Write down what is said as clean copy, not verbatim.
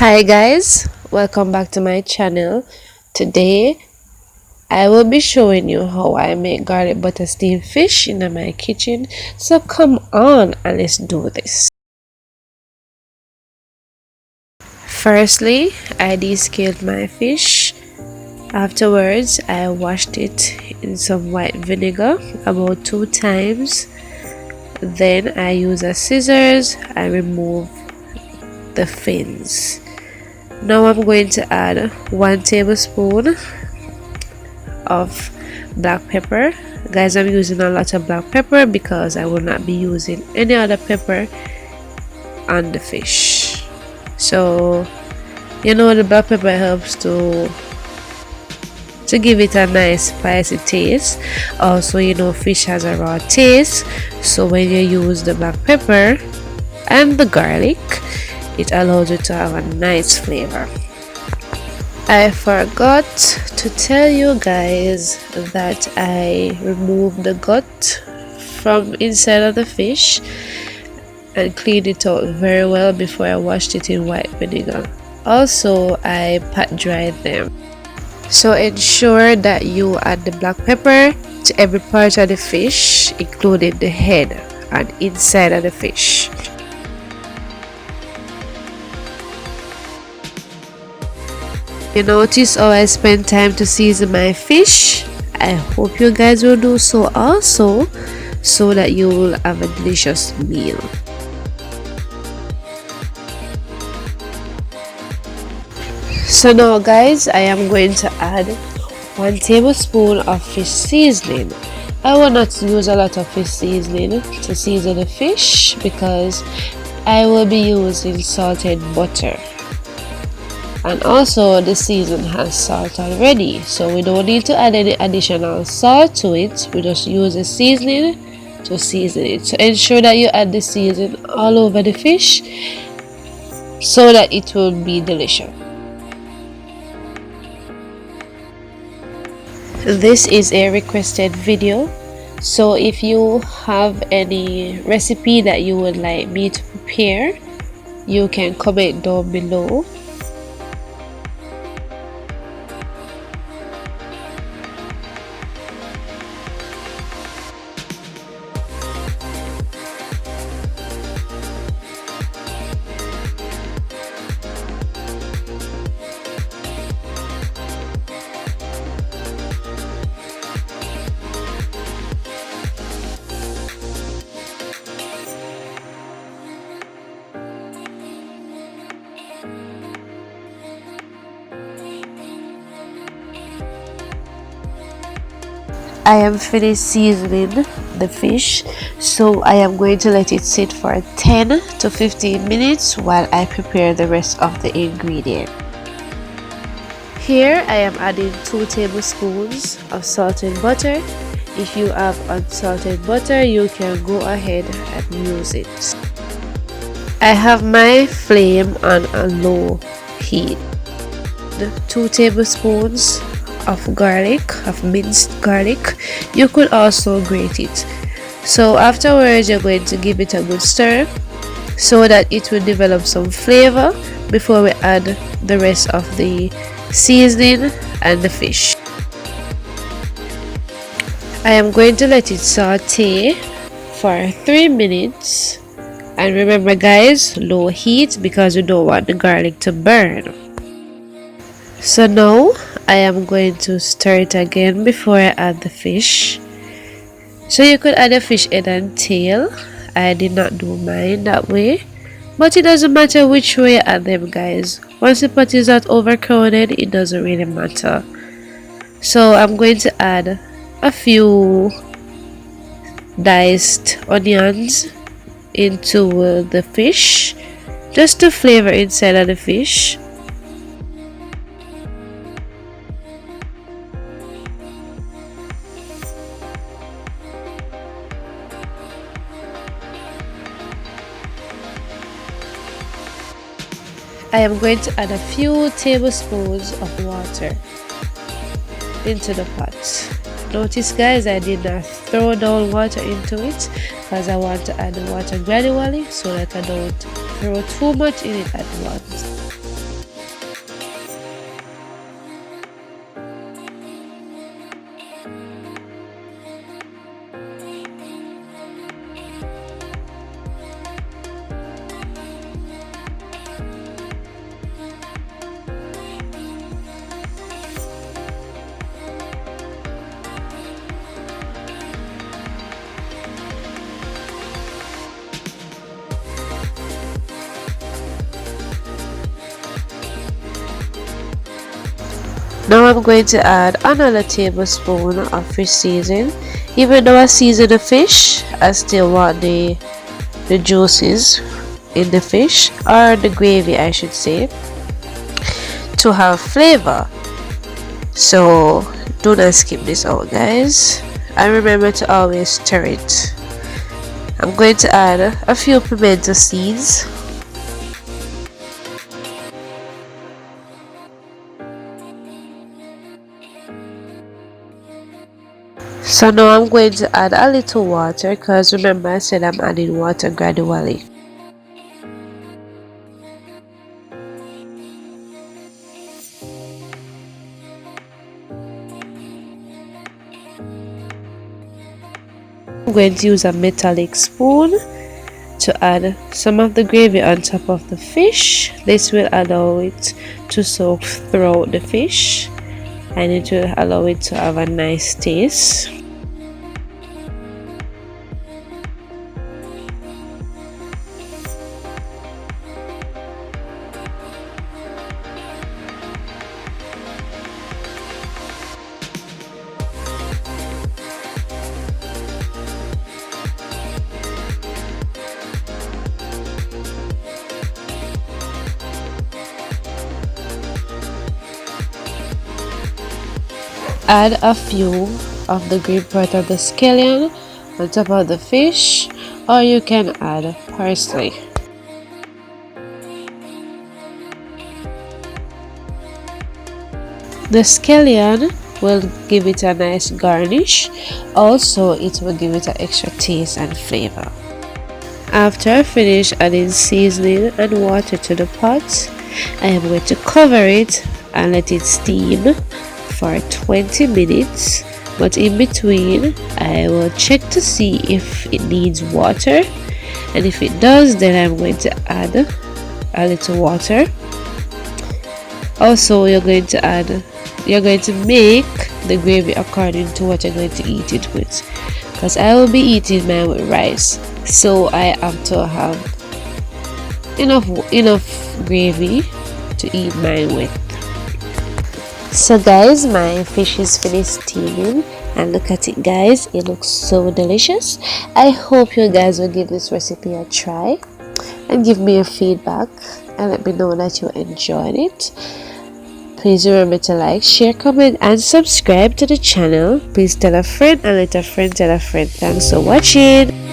Hi guys, welcome back to my channel. Today I will be showing you how I make garlic butter steamed fish in my kitchen. So come on and let's do this. Firstly, I descaled my fish. Afterwards, I washed it in some white vinegar about 2 times. Then I use a scissors and remove the fins. Now I'm going to add 1 tablespoon of black pepper. Guys, I'm using a lot of black pepper because I will not be using any other pepper on the fish. So the black pepper helps to give it a nice spicy taste. Also, fish has a raw taste, so when you use the black pepper and the garlic, it allows you to have a nice flavor. I forgot to tell you guys that I removed the gut from inside of the fish and cleaned it out very well before I washed it in white vinegar. Also, I pat dried them. So ensure that you add the black pepper to every part of the fish, including the head and inside of the fish. You notice how I spend time to season my fish? I hope you guys will do so also, so that you will have a delicious meal. So now guys, I am going to add 1 tablespoon of fish seasoning. I will not use a lot of fish seasoning to season the fish because I will be using salted butter. And also the season has salt already, so we don't need to add any additional salt to it. We just use the seasoning to season it. So ensure that you add the seasoning all over the fish so that it will be delicious. This is a requested video, so if you have any recipe that you would like me to prepare, you can comment down below. I am finished seasoning the fish, so I am going to let it sit for 10 to 15 minutes while I prepare the rest of the ingredient. Here I am adding 2 tablespoons of salted butter. If you have unsalted butter, you can go ahead and use it. I have my flame on a low heat. 2 tablespoons of garlic, of minced garlic. You could also grate it. So afterwards, you're going to give it a good stir so that it will develop some flavor before we add the rest of the seasoning and the fish. I am going to let it saute for 3 minutes, and remember guys, low heat because we don't want the garlic to burn. So now I am going to stir it again before I add the fish. So you could add a fish head and tail. I did not do mine that way, but it doesn't matter which way you add them guys. Once the pot is not overcrowded, it doesn't really matter. So I'm going to add a few diced onions into the fish just to flavor inside of the fish. I am going to add a few tablespoons of water into the pot. Notice guys, I did not throw down water into it because I want to add the water gradually so that I don't throw too much in it at once. Now I'm going to add another tablespoon of fish seasoning. Even though I season the fish, I still want the juices in the fish, or the gravy I should say, to have flavor. So do not skip this out, guys, and remember to always stir it. I'm going to add a few pimento seeds. So now I'm going to add a little water, because remember I said I'm adding water gradually. I'm going to use a metallic spoon to add some of the gravy on top of the fish. This will allow it to soak throughout the fish, and it will allow it to have a nice taste. Add a few of the green part of the scallion on top of the fish, or you can add parsley. The scallion will give it a nice garnish. Also, it will give it an extra taste and flavor. After I finish adding seasoning and water to the pot, I am going to cover it and let it steam for 20 minutes, but in between I will check to see if it needs water, and if it does, then I'm going to add a little water. Also, you're going to make the gravy according to what you're going to eat it with, because I will be eating mine with rice, so I have to have enough gravy to eat mine with. So guys, my fish is finished steaming, and look at it guys, it looks so delicious. I hope you guys will give this recipe a try and give me a feedback and let me know that you enjoyed it. Please remember to like, share, comment and subscribe to the channel. Please tell a friend and let a friend tell a friend. Thanks for watching.